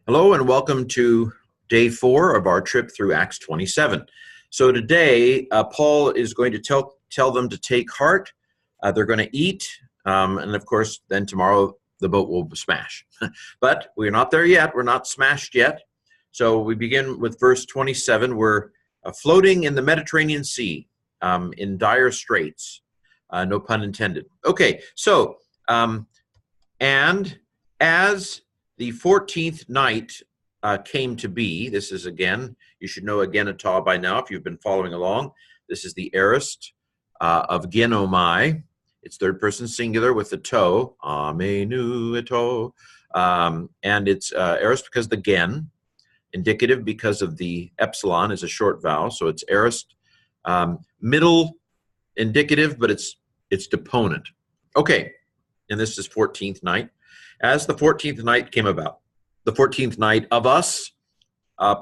Hello and welcome to day 4 of our trip through Acts 27. So today, Paul is going to tell them to take heart. They're going to eat, and of course, then tomorrow the boat will smash. But we're not there yet. We're not smashed yet. So we begin with verse 27. We're floating in the Mediterranean Sea in dire straits. No pun intended. Okay, so, and as the 14th night came to be. This is again, you should know Agenatah by now if you've been following along. This is the aorist of genomai. It's third person singular with the toe. Amenu eto. And it's aorist because the gen. Indicative because of the epsilon is a short vowel. So it's aorist. Middle indicative, but it's deponent. Okay, and this is 14th night. As the 14th night came about, the 14th night of us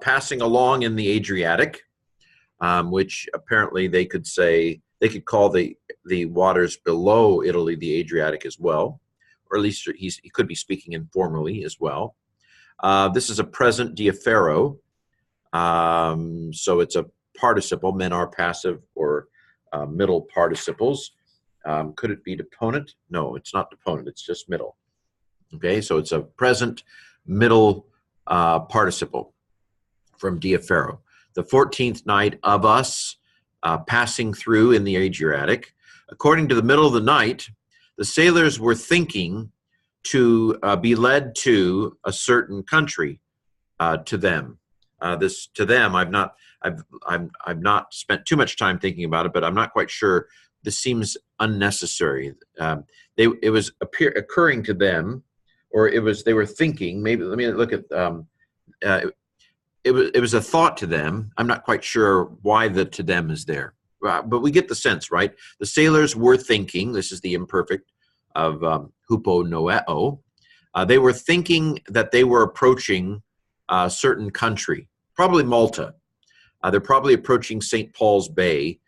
passing along in the Adriatic, which apparently they could call the waters below Italy the Adriatic as well, or at least he could be speaking informally as well. This is a present diaphero, so it's a participle. Men are passive or middle participles. Could it be deponent? No, it's not deponent. It's just middle. Okay, so it's a present middle participle from diaphero. The 14th night of us passing through in the Adriatic. According to the middle of the night, the sailors were thinking to be led to a certain country. To them, I've not spent too much time thinking about it, but I'm not quite sure. This seems unnecessary. It was occurring to them. Or they were thinking, maybe, let me look at, it was a thought to them. I'm not quite sure why the to them is there. But we get the sense, right? The sailors were thinking, this is the imperfect of hupo noeo. They were thinking that they were approaching a certain country, probably Malta. They're probably approaching St. Paul's Bay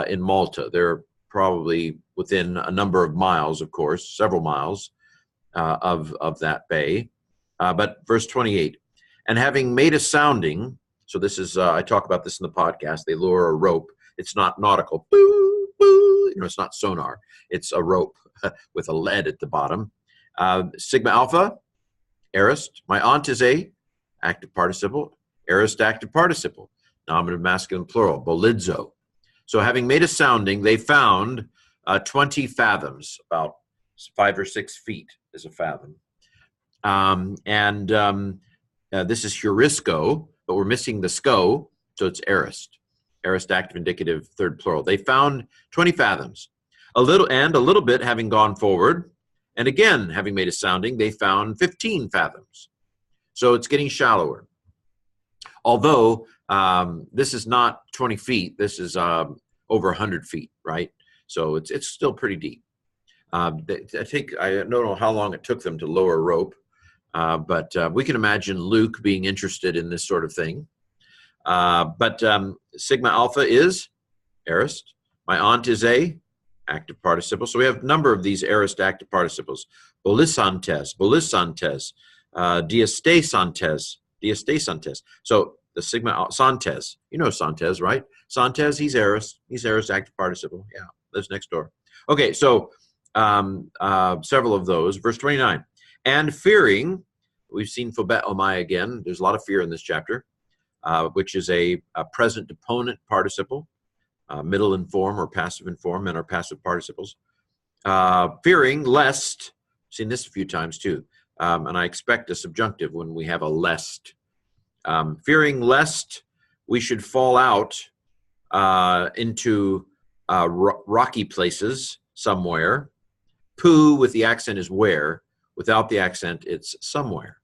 in Malta. They're probably within a number of miles, of course, several miles. Of that bay. But verse 28, and having made a sounding, so this is, I talk about this in the podcast, they lower a rope. It's not nautical, boo, boo, it's not sonar. It's a rope with a lead at the bottom. Sigma alpha, aorist. My aunt is a active participle, aorist active participle, nominative masculine plural, bolidzo. So having made a sounding, they found 20 fathoms, about 5 or 6 feet is a fathom. This is heurisco, but we're missing the sco, so it's aorist. Aorist active indicative, third plural. They found 20 fathoms. A little bit having gone forward, and again, having made a sounding, they found 15 fathoms. So it's getting shallower. Although this is not 20 feet, this is over 100 feet, right? So it's still pretty deep. I don't know how long it took them to lower a rope, but we can imagine Luke being interested in this sort of thing. But sigma alpha is aorist. My aunt is a active participle. So we have a number of these aorist active participles. Bolisantes, diastasantes. So the sigma santes, you know Santes, right? Santes, he's aorist active participle. Yeah, lives next door. Okay, so several of those. Verse 29, and fearing, we've seen phobet omai again. There's a lot of fear in this chapter, which is a present deponent participle, middle in form or passive in form, and our passive participles. Fearing lest, seen this a few times too, and I expect a subjunctive when we have a lest. Fearing lest we should fall out into rocky places somewhere. Poo with the accent is where. Without the accent, it's somewhere.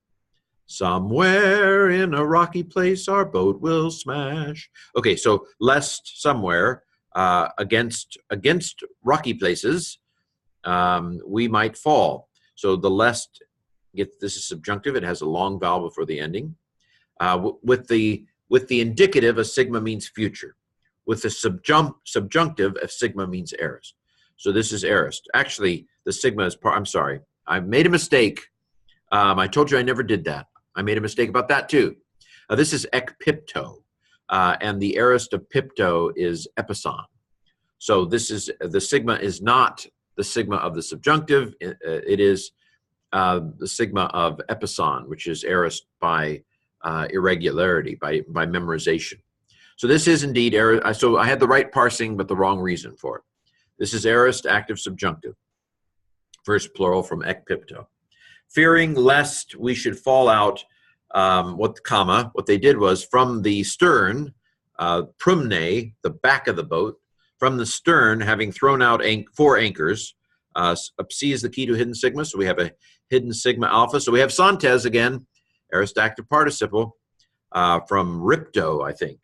Somewhere in a rocky place, our boat will smash. Okay, so lest somewhere against rocky places, we might fall. So the lest, this is subjunctive. It has a long vowel before the ending. With the indicative, a sigma means future. With the subjunctive, a sigma means aorist. So this is aorist. Actually, the sigma is I'm sorry. I made a mistake. I told you I never did that. I made a mistake about that too. This is ekpipto, and the aorist of pipto is epison. So this is, the sigma is not the sigma of the subjunctive. It is the sigma of epison, which is aorist by irregularity, by memorization. So this is indeed aorist. So I had the right parsing, but the wrong reason for it. This is aorist active subjunctive, first plural from ekpipto. Fearing lest we should fall out, what they did was from the stern, prumne, the back of the boat, from the stern, having thrown out 4 anchors. C is the key to hidden sigma, so we have a hidden sigma alpha. So we have santes again, aorist active participle, from ripto, I think,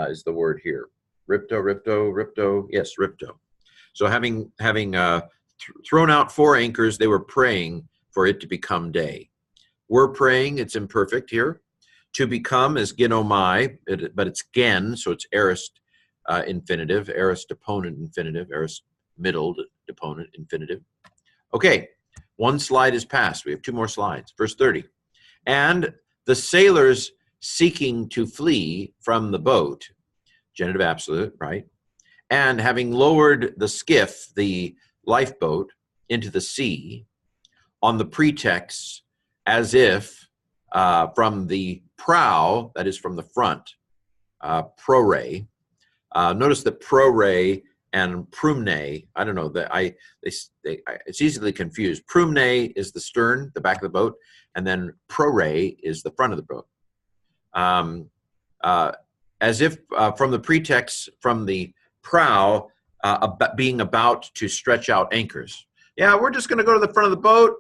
is the word here. Ripto, yes, ripto. So having thrown out 4 anchors, they were praying for it to become day. We're praying, it's imperfect here. To become is genomai, but it's gen, so it's aorist infinitive, aorist deponent infinitive, aorist middle deponent infinitive. Okay, 1 slide is passed. We have 2 more slides. Verse 30. And the sailors seeking to flee from the boat, genitive absolute, right? And having lowered the skiff, the lifeboat, into the sea on the pretext as if from the prow, that is from the front, prore. Notice that prore and prumne, I don't know, that it's easily confused. Prumne is the stern, the back of the boat, and then prore is the front of the boat. As if from the pretext, from the prow, being about to stretch out anchors. Yeah, we're just going to go to the front of the boat.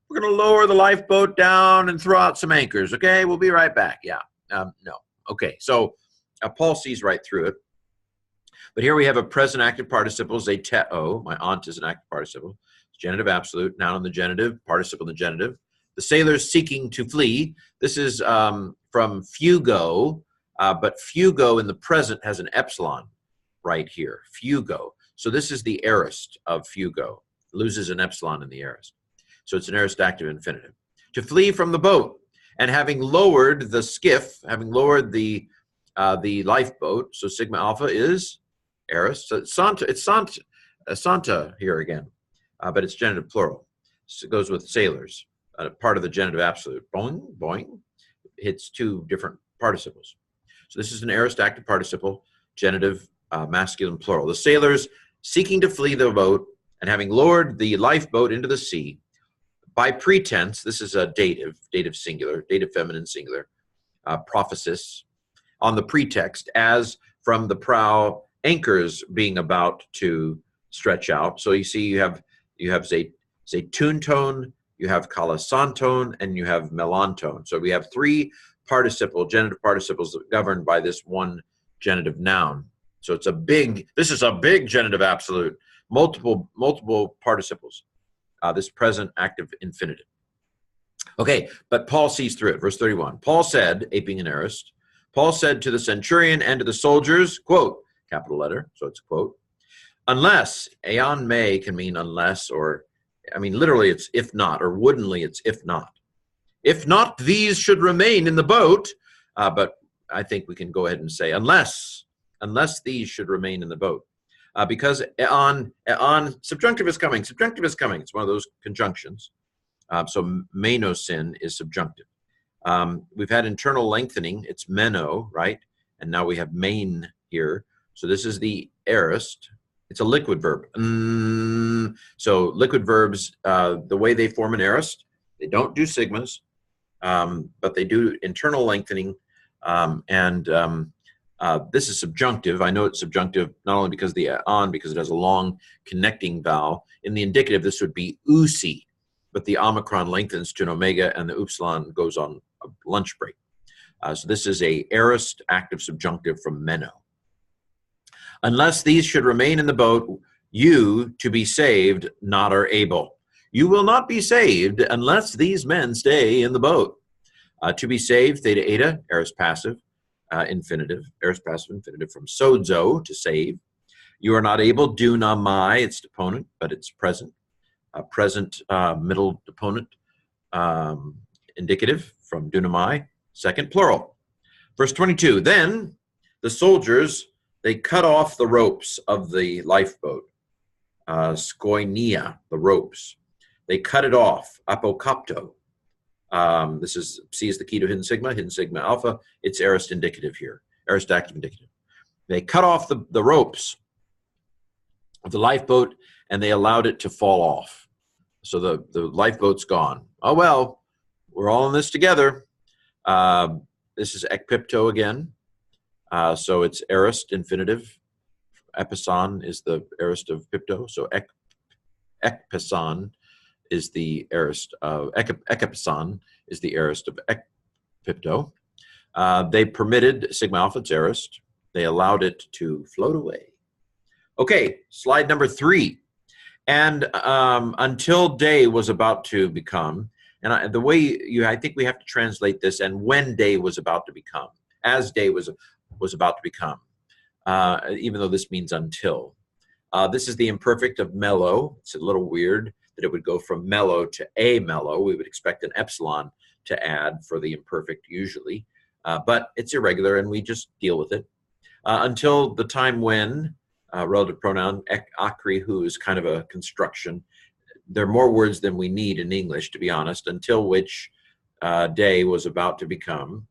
We're going to lower the lifeboat down and throw out some anchors. Okay, we'll be right back. Yeah, no. Okay, so Paul sees right through it. But here we have a present active participle, zeteo. My aunt is an active participle. Genitive absolute, noun in the genitive, participle in the genitive. The sailors seeking to flee. This is from fugo, but fugo in the present has an epsilon right here, fugo. So this is the aorist of fugo. Loses an epsilon in the aorist. So it's an aorist active infinitive. To flee from the boat, and having lowered the skiff, having lowered the lifeboat, so sigma alpha is aorist. So it's santa here again, but it's genitive plural. So it goes with sailors, part of the genitive absolute. Boing, boing, hits 2 different participles. So this is an aorist active participle, genitive masculine plural. The sailors seeking to flee the boat and having lowered the lifeboat into the sea by pretense, this is a dative singular, dative feminine singular, prophesis, on the pretext, as from the prow anchors being about to stretch out. So you see you have zetuntone, you have kalasanton, and you have melantone. So we have 3 genitive participles governed by this one genitive noun. So it's this is a big genitive absolute, multiple participles, this present active infinitive. Okay, but Paul sees through it. Verse 31. Paul said, aping an aorist, Paul said to the centurion and to the soldiers, quote, capital letter, so it's quote, unless, aeon me can mean unless, or, I mean, literally it's if not, or woodenly it's if not. If not, these should remain in the boat, but I think we can go ahead and say unless these should remain in the boat. Because on subjunctive is coming. Subjunctive is coming. It's one of those conjunctions. So menosin is subjunctive. We've had internal lengthening. It's meno, right? And now we have main here. So this is the aorist. It's a liquid verb. So liquid verbs, the way they form an aorist, they don't do sigmas, but they do internal lengthening. This is subjunctive. I know it's subjunctive not only because of the on, because it has a long connecting vowel. In the indicative, this would be usi, but the omicron lengthens to an omega and the upsilon goes on a lunch break. So this is a aorist active subjunctive from meno. Unless these should remain in the boat, you to be saved not are able. You will not be saved unless these men stay in the boat. To be saved, theta eta, aorist passive. Infinitive, aorist passive infinitive from sozo, to save. You are not able, do na mai, it's deponent, but it's present. Present middle deponent. indicative from dunamai, second plural. Verse 22, then the soldiers, they cut off the ropes of the lifeboat, skoinia, the ropes. They cut it off, apokopto. This is, C is the key to hidden sigma alpha. It's aorist indicative here, aorist active indicative. They cut off the ropes of the lifeboat and they allowed it to fall off. So the lifeboat's gone. Oh, well, we're all in this together. This is ekpipto again. So it's aorist infinitive. Epison is the aorist of pipto. So ekpison is the aorist of ekepison is the aorist of ekpipto. They permitted sigma alpha, it's aorist. They allowed it to float away. Okay, slide number 3. And until day was about to become, and the way I think we have to translate this, and when day was about to become, as day was about to become, even though this means until. This is the imperfect of mellow. It's a little weird that it would go from mellow to a mellow. We would expect an epsilon to add for the imperfect usually, but it's irregular and we just deal with it. Until the time when, relative pronoun, akri, who is kind of a construction. There are more words than we need in English, to be honest, until which day was about to become.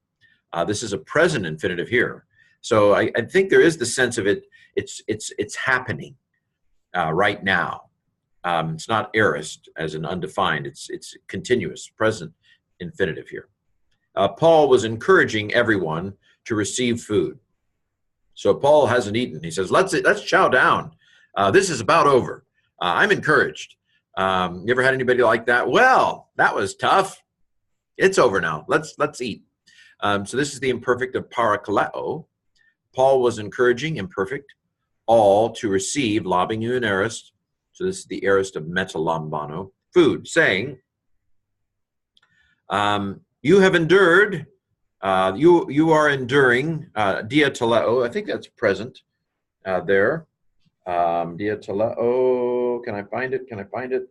This is a present infinitive here. So I think there is the sense of it, it's happening right now. It's not aorist as an undefined, it's continuous, present infinitive here. Paul was encouraging everyone to receive food. So Paul hasn't eaten. He says, let's chow down. This is about over. I'm encouraged. You ever had anybody like that? Well, that was tough. It's over now. Let's eat. So this is the imperfect of parakaleo. Paul was encouraging, imperfect, all to receive, lobbing you an aorist. So this is the aorist of metalambano, food, saying, you have endured, you are enduring, diateleo, I think that's present there. Diateleo, can I find it? Can I find it?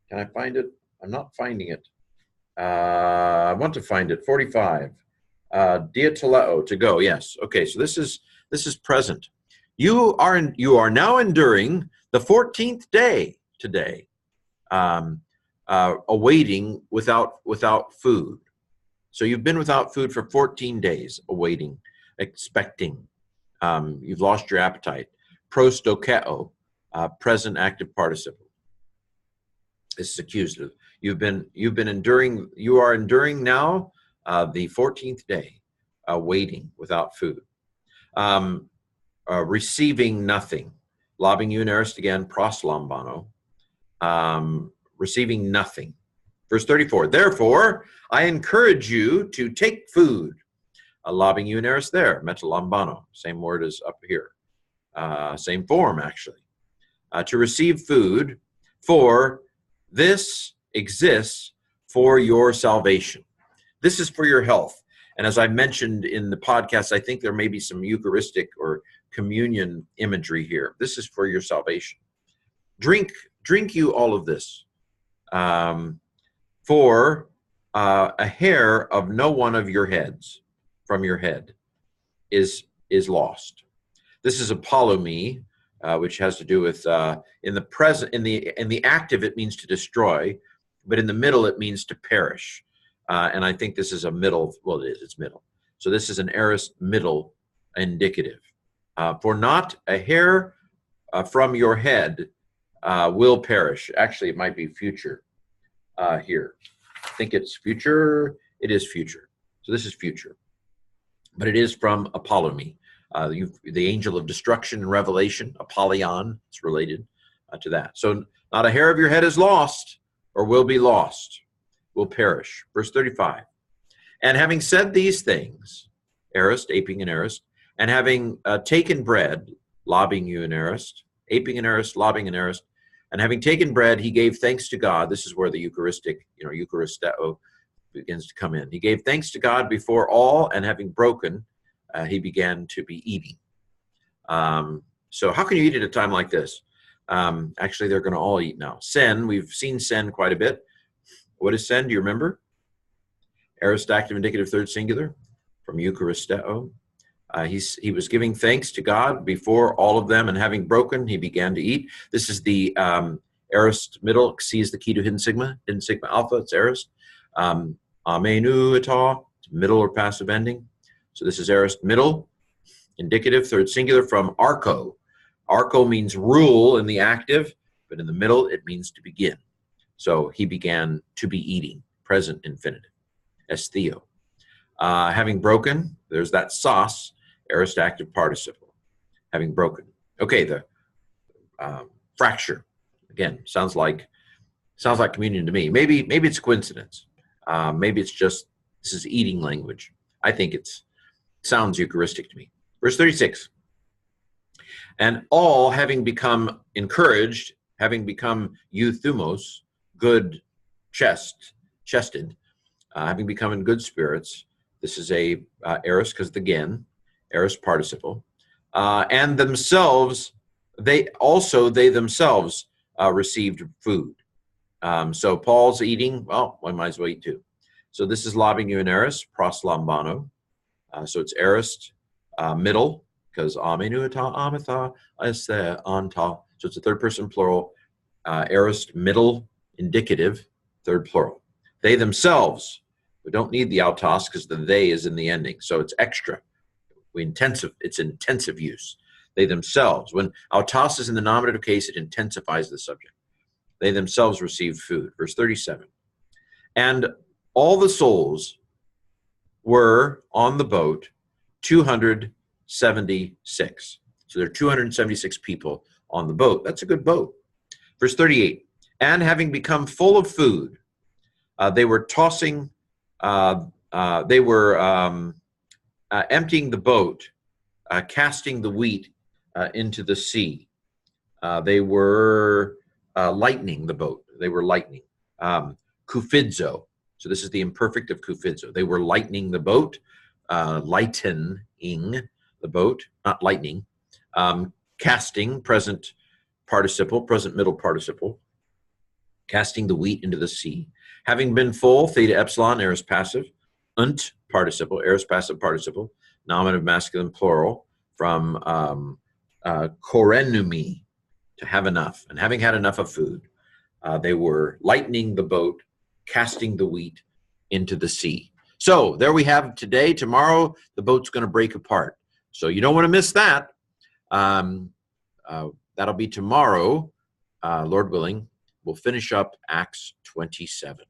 Can I find it? I'm not finding it. I want to find it, 45. Diateleo, to go, yes. Okay, so this is present. You are now enduring the 14th day today, awaiting without food. So you've been without food for 14 days, awaiting, expecting. You've lost your appetite. Prostokeo, present active participle. This is accusative. You are enduring now the 14th day, waiting without food. Receiving nothing. Lobbing you an aorist again, proslambano. Receiving nothing. Verse 34, therefore, I encourage you to take food. Lobbing you an aorist there, metalambano. Same word as up here. Same form, actually. To receive food, for this exists for your salvation. This is for your health. And as I mentioned in the podcast, I think there may be some Eucharistic or communion imagery here. This is for your salvation. Drink you all of this. For a hair of no one of your heads, from your head, is lost. This is apollomy, which has to do with in the active it means to destroy, but in the middle it means to perish. And I think this is a middle. Well, it's middle. So this is an aorist middle indicative. For not a hair from your head will perish. Actually, it might be future here. I think it's future. It is future. So this is future. But it is from apollomy. The angel of destruction in Revelation, Apollyon, it's related to that. So not a hair of your head is lost or will be lost, will perish. Verse 35. And having said these things, aorist, aping an aorist, and having taken bread, lobbing you an aorist, aping an aorist, lobbing an aorist, and having taken bread, he gave thanks to God. This is where the Eucharistic, Eucharisteo begins to come in. He gave thanks to God before all, and having broken, he began to be eating. So how can you eat at a time like this? Actually, they're going to all eat now. Sen, we've seen sen quite a bit. What is sen? Do you remember? Aorist active indicative third singular from Eucharisteo. He was giving thanks to God before all of them, and having broken, he began to eat. This is the aorist middle. C is the key to hidden sigma alpha. It's aorist. Amenu eta, middle or passive ending. So this is aorist middle, indicative third singular from archo. Archo means rule in the active, but in the middle it means to begin. So he began to be eating, present infinitive. Estheo. Having broken, there's that sauce, aorist active participle. Having broken. Okay, the fracture. Again, sounds like communion to me. Maybe it's a coincidence. Maybe it's just this is eating language. I think it sounds Eucharistic to me. Verse 36. And all having become encouraged, having become euthumos, good chested, having become in good spirits. This is a aorist because the gen, aorist participle. And themselves, they themselves received food. So Paul's eating, well, I might as well eat too. So this is lobbing you in aorist, proslambano. So it's aorist middle, because amenuata, ametha, esthe, anta. So it's a third person plural. Aorist middle, indicative, third plural. They themselves, we don't need the autos because the they is in the ending. So it's extra. It's intensive use. They themselves, when autos is in the nominative case, it intensifies the subject. They themselves received food. Verse 37. And all the souls were on the boat 276. So there are 276 people on the boat. That's a good boat. Verse 38. And having become full of food, they were tossing, they were emptying the boat, casting the wheat into the sea. They were lightening the boat. They were lightening. Kufidzo. So this is the imperfect of kufidzo. They were lightening the boat, lightening the boat, not lightning. Casting, present participle, present middle participle. Casting the wheat into the sea. Having been full, theta epsilon, aorist passive. Unt participle, aorist passive participle. Nominative masculine plural from korenumi, to have enough. And having had enough of food, they were lightening the boat, casting the wheat into the sea. So there we have today. Tomorrow, the boat's going to break apart. So you don't want to miss that. That'll be tomorrow, Lord willing. We'll finish up Acts 27.